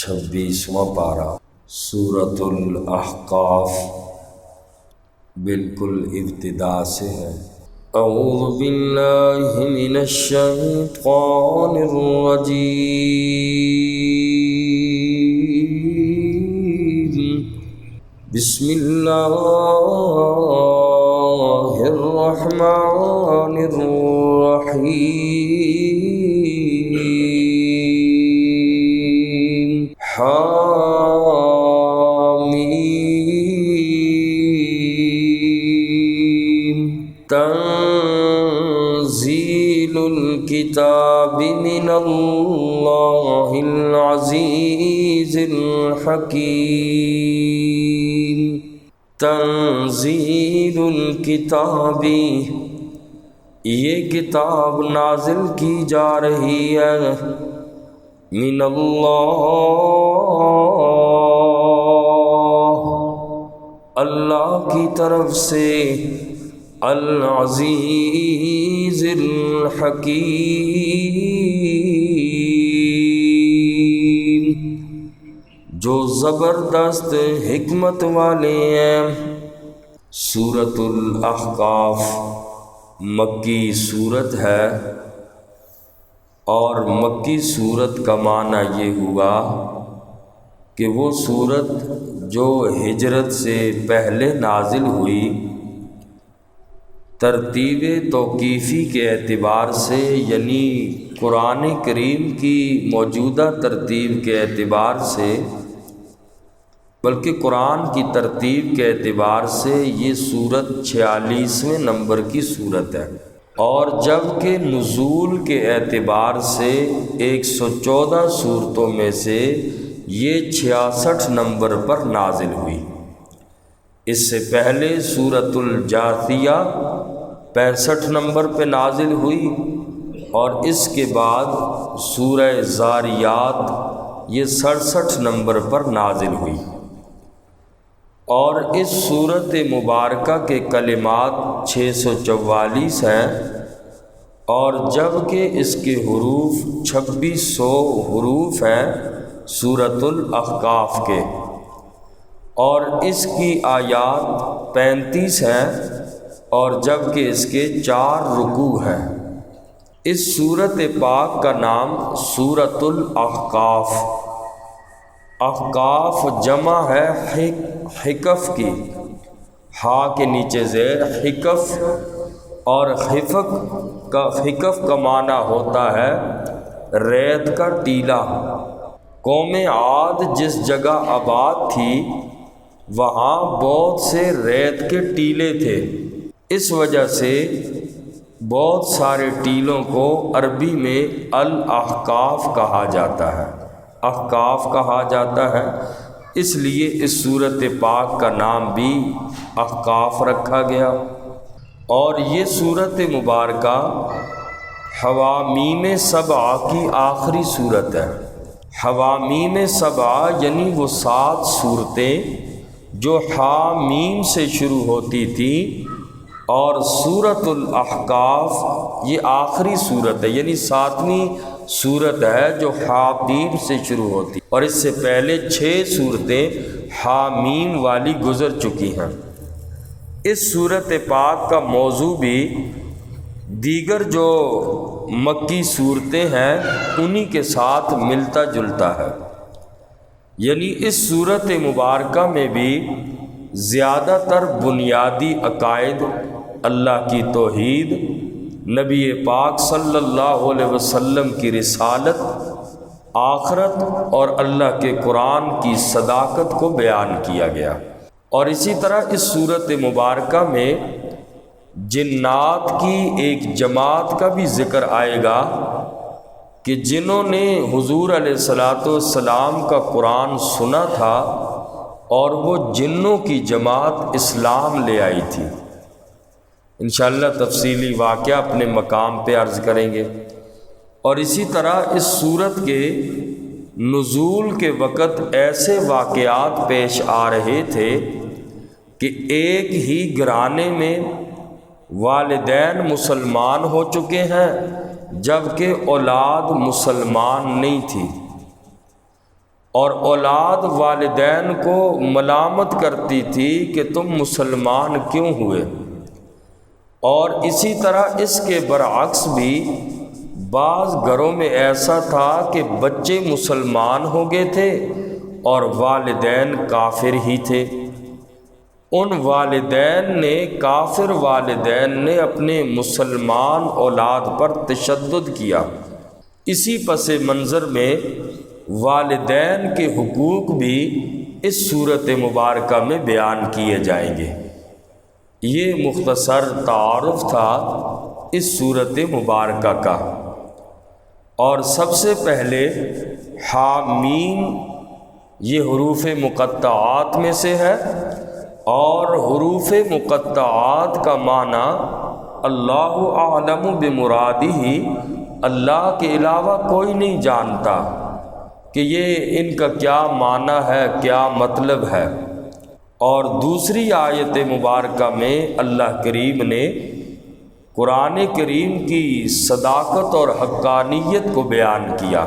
26واں پارہ سورۃ الاحقاف بالکل ابتدا سے ہے۔ اعوذ باللہ من الشیطان الرجیم، بسم اللہ الرحمن الرحیم، حامیم، تنزیل الکتاب من اللہ العزیز الحکیم، تنزیل الکتاب، یہ کتاب نازل کی جا رہی ہے من اللہ کی طرف سے، العزیز الحکیم، جو زبردست حکمت والے ہیں۔ سورۃ الاحقاف مکی صورت ہے، اور مکی صورت کا معنی یہ ہوا کہ وہ صورت جو ہجرت سے پہلے نازل ہوئی، ترتیب توقیفی کے اعتبار سے، یعنی قرآن کریم کی موجودہ ترتیب کے اعتبار سے، بلکہ قرآن کی ترتیب کے اعتبار سے یہ صورت 46ویں نمبر کی صورت ہے، اور جبکہ نزول کے اعتبار سے 114 صورتوں میں سے یہ 66 نمبر پر نازل ہوئی۔ اس سے پہلے سورۃ الجاثیہ 65 نمبر پہ نازل ہوئی، اور اس کے بعد سورہ زاریات یہ 67 نمبر پر نازل ہوئی۔ اور اس سورۃ مبارکہ کے کلمات 644 ہیں، اور جبکہ اس کے حروف 2600 حروف ہیں سورۃ الاحقاف کے، اور اس کی آیات 35 ہیں، اور جبکہ اس کے 4 رکوع ہیں۔ اس سورۃ پاک کا نام سورۃ الاحقاف، احقاف جمع ہے حقف کی، ہا کے نیچے زیر حقف، اور حقف کا معنی ہوتا ہے ریت کا ٹیلا۔ قوم عاد جس جگہ آباد تھی وہاں بہت سے ریت کے ٹیلے تھے، اس وجہ سے بہت سارے ٹیلوں کو عربی میں الاحقاف کہا جاتا ہے، احقاف کہا جاتا ہے، اس لیے اس سورۃ پاک کا نام بھی احقاف رکھا گیا۔ اور یہ سورۃ مبارکہ حوامیم سبع کی آخری صورت ہے۔ حوامیم سبع یعنی وہ 7 صورتیں جو حامیم سے شروع ہوتی تھی، اور سورۃ الاحقاف یہ آخری صورت ہے، یعنی 7ویں صورت ہے جو حامیم سے شروع ہوتی، اور اس سے پہلے 6 صورتیں حامیم والی گزر چکی ہیں۔ اس سورۃ پاک کا موضوع بھی دیگر جو مکی صورتیں ہیں انہی کے ساتھ ملتا جلتا ہے، یعنی اس سورۃ مبارکہ میں بھی زیادہ تر بنیادی عقائد، اللہ کی توحید، نبی پاک صلی اللہ علیہ وسلم کی رسالت، آخرت اور اللہ کے قرآن کی صداقت کو بیان کیا گیا۔ اور اسی طرح اس سورۃ مبارکہ میں جنات کی ایک جماعت کا بھی ذکر آئے گا کہ جنہوں نے حضور علیہ السلام کا قرآن سنا تھا، اور وہ جنوں کی جماعت اسلام لے آئی تھی۔ انشاءاللہ تفصیلی واقعہ اپنے مقام پہ عرض کریں گے۔ اور اسی طرح اس سورت کے نزول کے وقت ایسے واقعات پیش آ رہے تھے کہ ایک ہی گھرانے میں والدین مسلمان ہو چکے ہیں جبکہ اولاد مسلمان نہیں تھی۔ اور اولاد والدین کو ملامت کرتی تھی کہ تم مسلمان کیوں ہوئے، اور اسی طرح اس کے برعکس بھی بعض گھروں میں ایسا تھا کہ بچے مسلمان ہو گئے تھے اور والدین کافر ہی تھے۔ ان والدین نے، کافر والدین نے اپنے مسلمان اولاد پر تشدد کیا۔ اسی پس منظر میں والدین کے حقوق بھی اس صورت مبارکہ میں بیان کیے جائیں گے۔ یہ مختصر تعارف تھا اس صورت مبارکہ کا۔ اور سب سے پہلے حامیم یہ حروف مقطعات میں سے ہے، اور حروف مقطعات کا معنی اللہ اعلم بمرادہ، اللہ کے علاوہ کوئی نہیں جانتا کہ یہ ان کا کیا معنی ہے، کیا مطلب ہے۔ اور دوسری آیت مبارکہ میں اللہ کریم نے قرآن کریم کی صداقت اور حقانیت کو بیان کیا۔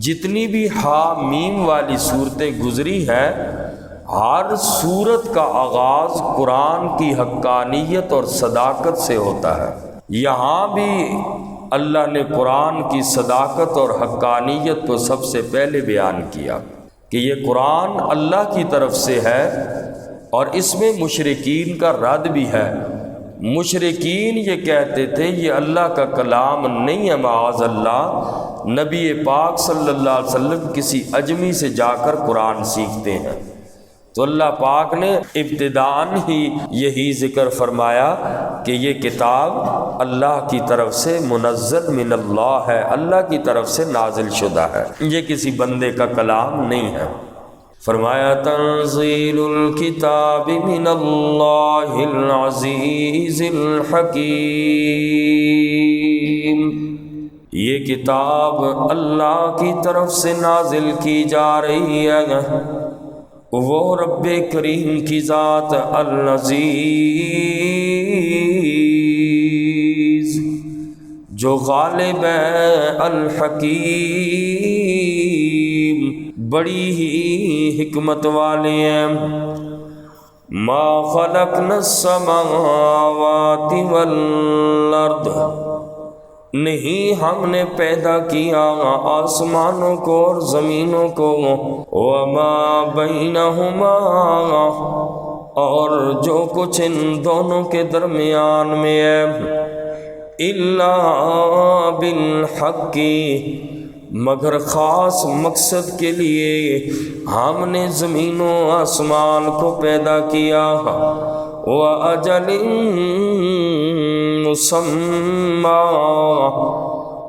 جتنی بھی حامیم والی صورتیں گزری ہیں، ہر صورت کا آغاز قرآن کی حقانیت اور صداقت سے ہوتا ہے۔ یہاں بھی اللہ نے قرآن کی صداقت اور حقانیت کو سب سے پہلے بیان کیا کہ یہ قرآن اللہ کی طرف سے ہے، اور اس میں مشرکین کا رد بھی ہے۔ مشرکین یہ کہتے تھے یہ اللہ کا کلام نہیں ہے، معاذ اللہ، نبی پاک صلی اللہ علیہ وسلم کسی اجمی سے جا کر قرآن سیکھتے ہیں۔ تو اللہ پاک نے ابتداءً ہی یہی ذکر فرمایا کہ یہ کتاب اللہ کی طرف سے منزل من اللہ ہے، اللہ کی طرف سے نازل شدہ ہے، یہ کسی بندے کا کلام نہیں ہے۔ فرمایا تنزیل الکتاب من اللہ العزیز الحکیم، یہ کتاب اللہ کی طرف سے نازل کی جا رہی ہے، وہ رب کریم کی ذات العزیز جو غالب ہے، الحکیم بڑی ہی حکمت والے ہیں۔ ما خلقنا السماوات والارض، نہیں ہم نے پیدا کیا آسمانوں کو اور زمینوں کو، وما بینہما، اور جو کچھ ان دونوں کے درمیان میں ہے، الا بالحق، مگر خاص مقصد کے لیے ہم نے زمین و آسمان کو پیدا کیا، وَأَجَلٍ مُّسَمًّى،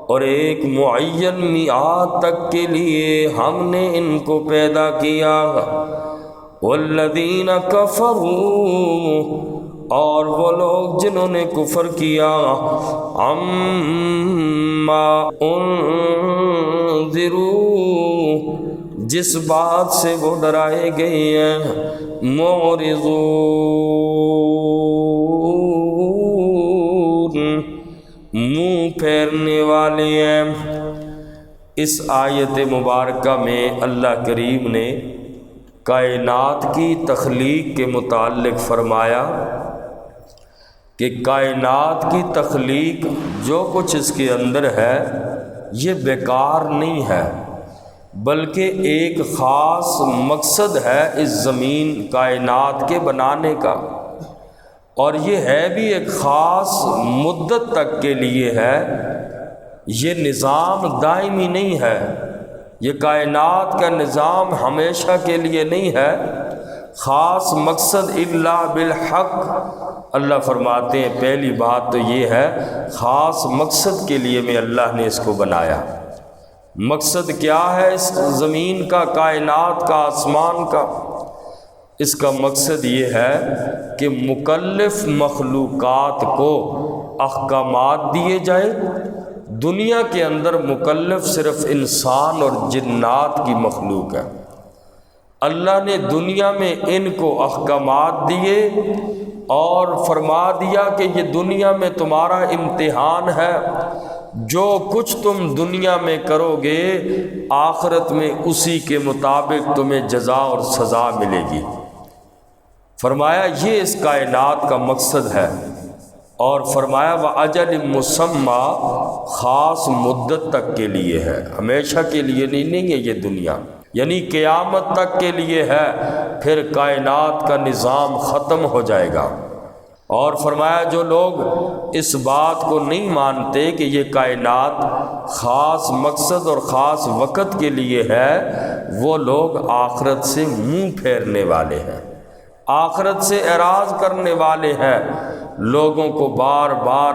اور ایک معین میعاد تک کے لیے ہم نے ان کو پیدا کیا۔ وَالَّذِينَ كَفَرُوا، اور وہ لوگ جنہوں نے کفر کیا، عَمَّا أُنذِرُوا، جس بات سے وہ ڈرائے گئے ہیں، معرضون، منہ پھیرنے والے ہیں۔ اس آیت مبارکہ میں اللہ کریم نے کائنات کی تخلیق کے متعلق فرمایا کہ کائنات کی تخلیق جو کچھ اس کے اندر ہے یہ بیکار نہیں ہے، بلکہ ایک خاص مقصد ہے اس زمین کائنات کے بنانے کا، اور یہ ہے بھی ایک خاص مدت تک کے لیے ہے، یہ نظام دائمی نہیں ہے، یہ کائنات کا نظام ہمیشہ کے لیے نہیں ہے، خاص مقصد الا بالحق۔ اللہ فرماتے ہیں پہلی بات تو یہ ہے خاص مقصد کے لیے میں اللہ نے اس کو بنایا۔ مقصد کیا ہے اس زمین کا، کائنات کا، آسمان کا؟ اس کا مقصد یہ ہے کہ مکلف مخلوقات کو احکامات دیے جائیں۔ دنیا کے اندر مکلف صرف انسان اور جنات کی مخلوق ہے۔ اللہ نے دنیا میں ان کو احکامات دیے اور فرما دیا کہ یہ دنیا میں تمہارا امتحان ہے، جو کچھ تم دنیا میں کرو گے آخرت میں اسی کے مطابق تمہیں جزا اور سزا ملے گی۔ فرمایا یہ اس کائنات کا مقصد ہے، اور فرمایا وَأَجَلٍ مُّسَمَّى، خاص مدت تک کے لیے ہے، ہمیشہ کے لیے نہیں ہے یہ دنیا، یعنی قیامت تک کے لیے ہے، پھر کائنات کا نظام ختم ہو جائے گا۔ اور فرمایا جو لوگ اس بات کو نہیں مانتے کہ یہ کائنات خاص مقصد اور خاص وقت کے لیے ہے، وہ لوگ آخرت سے منہ پھیرنے والے ہیں، آخرت سے اعراض کرنے والے ہیں۔ لوگوں کو بار بار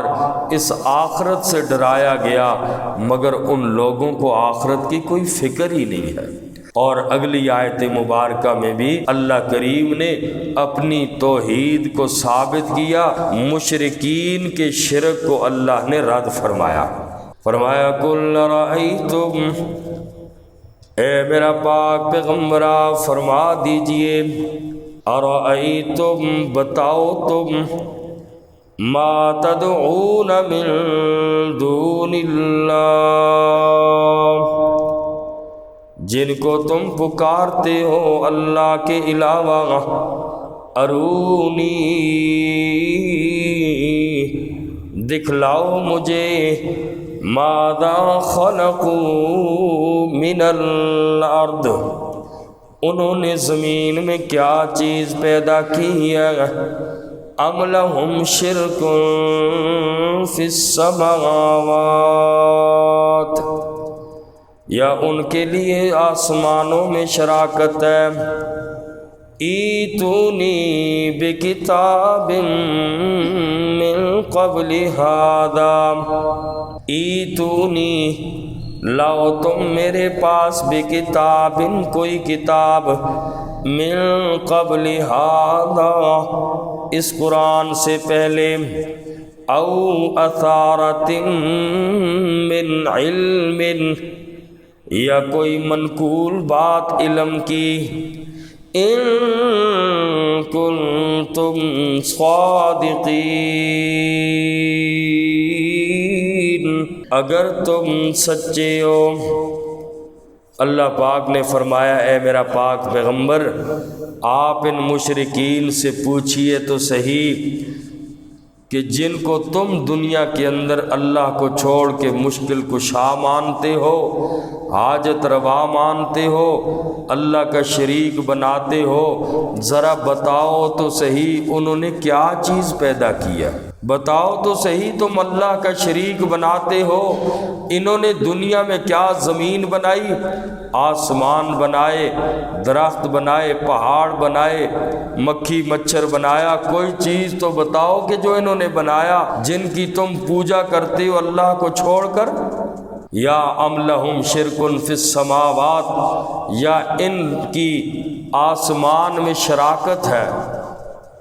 اس آخرت سے ڈرایا گیا، مگر ان لوگوں کو آخرت کی کوئی فکر ہی نہیں ہے۔ اور اگلی آیت مبارکہ میں بھی اللہ کریم نے اپنی توحید کو ثابت کیا، مشرکین کے شرک کو اللہ نے رد فرمایا۔ فرمایا قُلْ رَأَيْتُمْ، اے میرا پاک پیغمبرا فرما دیجئے، اَرَأَيْتُمْ بتاؤ تم، ما تدعون من دون اللہ، جن کو تم پکارتے ہو اللہ کے علاوہ، ارونی دکھلاؤ مجھے، ماذا خلقوا من الارض، انہوں نے زمین میں کیا چیز پیدا کی ہے، ام لہم شرک فی السماوات، یا ان کے لیے آسمانوں میں شراکت ہے، ایتونی بکتاب من قبل ھذا، ایتونی لاؤ تم میرے پاس بکتاب کوئی کتاب، من قبل ھذا اس قرآن سے پہلے، او اثارۃ من علم یا کوئی منقول بات علم کی، ان کنتم صادقین، اگر تم سچے ہو۔ اللہ پاک نے فرمایا اے میرا پاک پیغمبر، آپ ان مشرکین سے پوچھئے تو صحیح کہ جن کو تم دنیا کے اندر اللہ کو چھوڑ کے مشکل کشا مانتے ہو، حاجت روا مانتے ہو، اللہ کا شریک بناتے ہو، ذرا بتاؤ تو صحیح انہوں نے کیا چیز پیدا کیا، بتاؤ تو صحیح تم اللہ کا شریک بناتے ہو، انہوں نے دنیا میں کیا زمین بنائی، آسمان بنائے، درخت بنائے، پہاڑ بنائے، مکھی مچھر بنایا، کوئی چیز تو بتاؤ کہ جو انہوں نے بنایا جن کی تم پوجا کرتے ہو اللہ کو چھوڑ کر۔ یا ام لہم شرک فی السماوات، یا ان کی آسمان میں شراکت ہے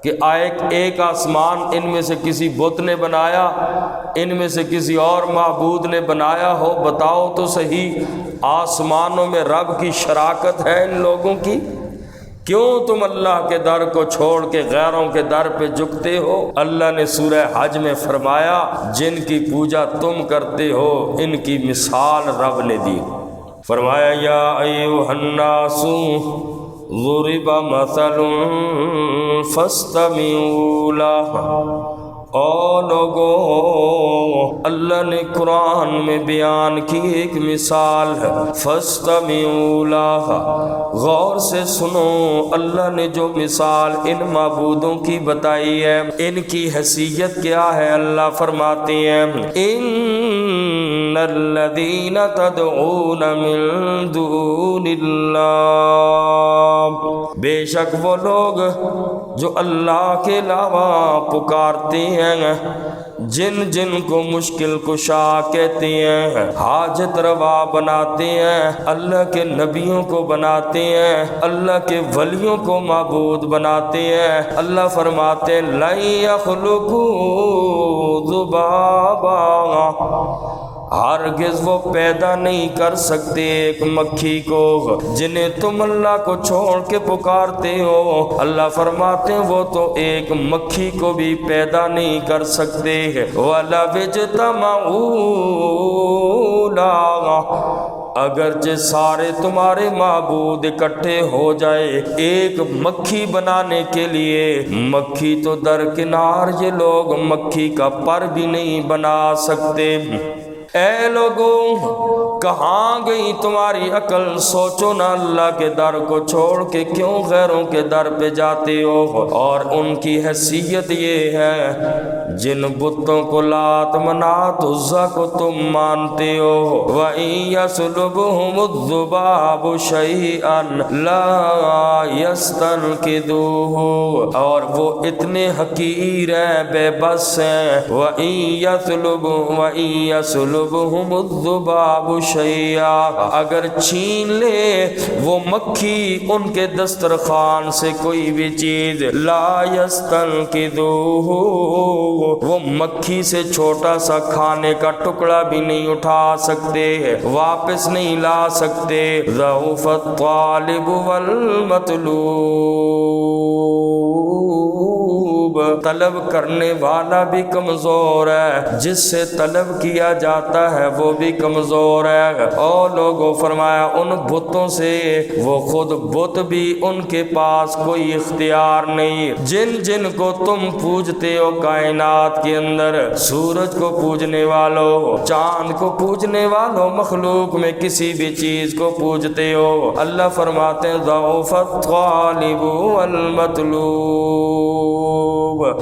کہ ایک آسمان ان میں سے کسی بت نے بنایا، ان میں سے کسی اور معبود نے بنایا ہو، بتاؤ تو صحیح آسمانوں میں رب کی شراکت ہے ان لوگوں کی، کیوں تم اللہ کے در کو چھوڑ کے غیروں کے در پہ جھکتے ہو؟ اللہ نے سورہ حج میں فرمایا جن کی پوجا تم کرتے ہو ان کی مثال رب نے دی، فرمایا یا ایھا الناس ضرب مثل فاستمعوا لہ، او لوگو اللہ نے قرآن میں بیان کی ایک مثال ہے، فاستمعوا لہ، غور سے سنو، اللہ نے جو مثال ان معبودوں کی بتائی ہے ان کی حیثیت کیا ہے، اللہ فرماتے ہیں ان الذین تدعون من دون اللہ، بے شک وہ لوگ جو اللہ کے علاوہ پکارتے ہیں، جن جن کو مشکل کشا کہتے ہیں، حاجت روا بناتے ہیں، اللہ کے نبیوں کو بناتے ہیں، اللہ کے ولیوں کو معبود بناتے ہیں، اللہ فرماتے ہیں لن یخلقوا ذبابا، ہرگز وہ پیدا نہیں کر سکتے ایک مکھی کو جنہیں تم اللہ کو چھوڑ کے پکارتے ہو۔ اللہ فرماتے ہیں وہ تو ایک مکھی کو بھی پیدا نہیں کر سکتے۔ وَلَوِ اجْتَمَعُوا لَا، اگرچہ سارے تمہارے معبود اکٹھے ہو جائے ایک مکھی بنانے کے لیے، مکھی تو درکنار، یہ لوگ مکھی کا پر بھی نہیں بنا سکتے۔ اے لوگوں کہاں گئی تمہاری عقل؟ سوچو نا، اللہ کے در کو چھوڑ کے کیوں غیروں کے در پہ جاتے ہو؟ اور ان کی حیثیت یہ ہے جن بتوں کو لات منات عزا کو تم مانتے ہو، وَإِن يَسْلُبْهُمُ الذُّبَابُ شَيْئًا لَا يَسْتَنْقِذُوهُ، اور وہ اتنے حقیر ہیں، بے بس ہیں۔ وَإِن يَسْلُبْهُمُ الذُّبَابُ شَيْئًا، اگر چھین لے وہ مکھی ان کے دسترخوان سے کوئی بھی چیز، لا يَسْتَنْقِذُوهُ، وہ مکھی سے چھوٹا سا کھانے کا ٹکڑا بھی نہیں اٹھا سکتے، واپس نہیں لا سکتے۔ ضعف الطالب والمطلوب، طلب کرنے والا بھی کمزور ہے، جس سے طلب کیا جاتا ہے وہ بھی کمزور ہے۔ اور لوگوں فرمایا ان بتوں سے، وہ خود بت بھی ان کے پاس کوئی اختیار نہیں۔ جن جن کو تم پوجتے ہو کائنات کے اندر، سورج کو پوجنے والوں، چاند کو پوجنے والوں، مخلوق میں کسی بھی چیز کو پوجتے ہو، اللہ فرماتے ہیں ضعف الطالب والمطلوب،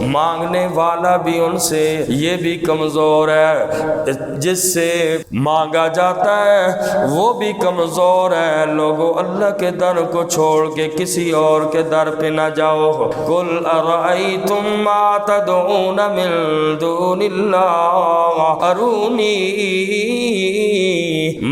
مانگنے والا بھی ان سے یہ بھی کمزور ہے، جس سے مانگا جاتا ہے وہ بھی کمزور ہے۔ لوگوں اللہ کے در کو چھوڑ کے کسی اور کے در پہ نہ جاؤ۔ قُلْ أَرَأَيْتُمْ مَا تَدْعُونَ مِن دُونِ اللَّهِ أَرُونِي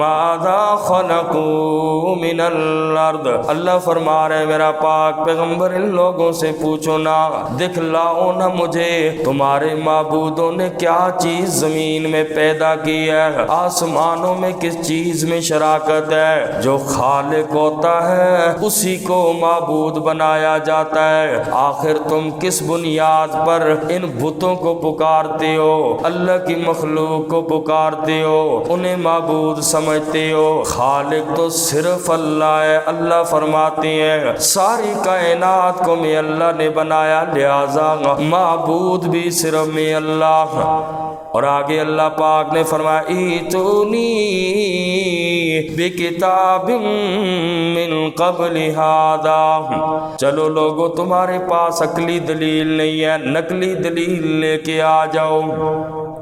مَاذَا خَلَقُوا مِنَ الْأَرْضِ، اللہ فرما رہے ہیں میرا پاک پیغمبر ان لوگوں سے پوچھو نا، دکھلاؤ نا مجھے تمہارے معبودوں نے کیا چیز زمین میں پیدا کی ہے، آسمانوں میں کس چیز میں شراکت ہے۔ جو خالق ہوتا ہے اسی کو معبود بنایا جاتا ہے، آخر تم کس بنیاد پر ان بتوں کو پکارتے ہو، اللہ کی مخلوق کو پکارتے ہو، انہیں معبود سمجھتے ہو؟ خالق تو صرف اللہ ہے۔ اللہ فرماتے ہیں ساری کائنات کو میں اللہ نے بنایا، لہذا معبود بھی صرف میں اللہ۔ اور آگے اللہ پاک نے فرمایا ایتونی بکتاب من قبل ھذا، چلو لوگو تمہارے پاس عقلی دلیل نہیں ہے، نقلی دلیل لے کے آ جاؤ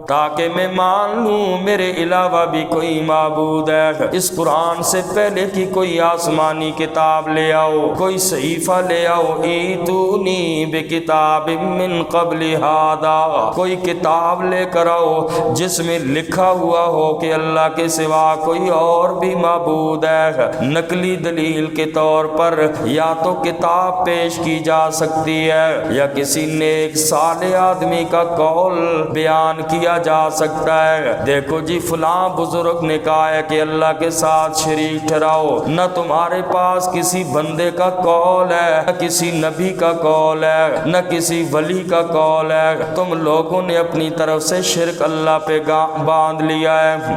تاکہ میں مان لوں میرے علاوہ بھی کوئی معبود ہے۔ اس قرآن سے پہلے کی کوئی آسمانی کتاب لے آؤ، کوئی صحیفہ لے آؤ، ایتونی بکتاب من قبل ھذا، کوئی کتاب لے کر آؤ جس میں لکھا ہوا ہو کہ اللہ کے سوا کوئی اور بھی معبود ہے۔ نقلی دلیل کے طور پر یا تو کتاب پیش کی جا سکتی ہے یا کسی نیک صالح آدمی کا قول بیان کیا جا سکتا ہے، دیکھو جی فلاں بزرگ نے کہا ہے کہ اللہ کے ساتھ شریک ٹھہراؤ۔ نہ تمہارے پاس کسی بندے کا قول ہے، نہ کسی نبی کا قول ہے، نہ کسی ولی کا قول ہے، تم لوگوں نے اپنی طرف سے شرک اللہ پہ باندھ لیا ہے۔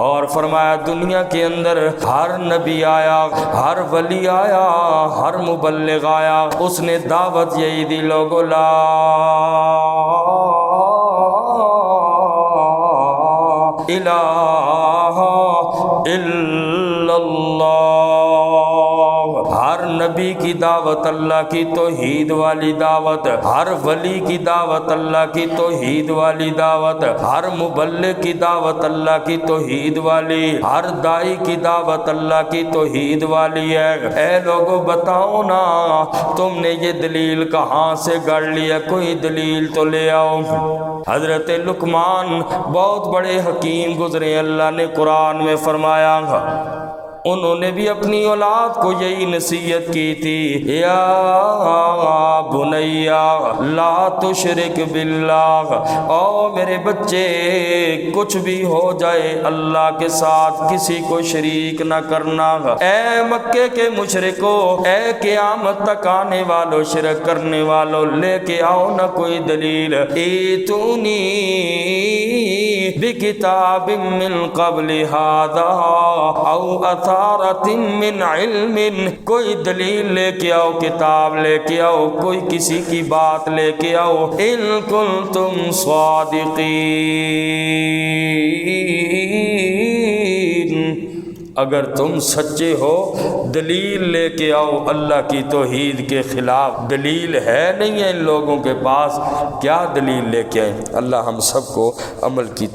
اور فرمایا دنیا کے اندر ہر نبی آیا، ہر ولی آیا، ہر مبلغ آیا، اس نے دعوت یہی دی لوگوں لا الہ الا اللہ، ہر نبی کی دعوت اللہ کی توحید والی دعوت، ہر ولی کی دعوت اللہ کی توحید والی دعوت، ہر مبلغ کی دعوت اللہ کی توحید والی، ہر دائی کی دعوت اللہ کی توحید والی ہے۔ اے لوگوں بتاؤ نا تم نے یہ دلیل کہاں سے گڑ لیا؟ کوئی دلیل تو لے آؤ۔ حضرت لقمان بہت بڑے حکیم گزرے، اللہ نے قرآن میں فرمایا انہوں نے بھی اپنی اولاد کو یہی نصیحت کی تھی، یا بنیا لا تشرک باللہ، او میرے بچے کچھ بھی ہو جائے اللہ کے ساتھ کسی کو شریک نہ کرنا۔ اے مکے کے مشرکو، اے قیامت تک آنے والوں شرک کرنے والوں، لے کے آؤ نہ کوئی دلیل، ایتونی بکتاب من قبل ھذا او اثارۃ من علم، کوئی دلیل لے کے آؤ، کتاب لے کے آؤ، کوئی کسی کی بات لے کے آؤ، ان کنتم صادقین، اگر تم سچے ہو دلیل لے کے آؤ۔ اللہ کی توحید کے خلاف دلیل ہے نہیں ہے ان لوگوں کے پاس، کیا دلیل لے کے آئیں؟ اللہ ہم سب کو عمل کی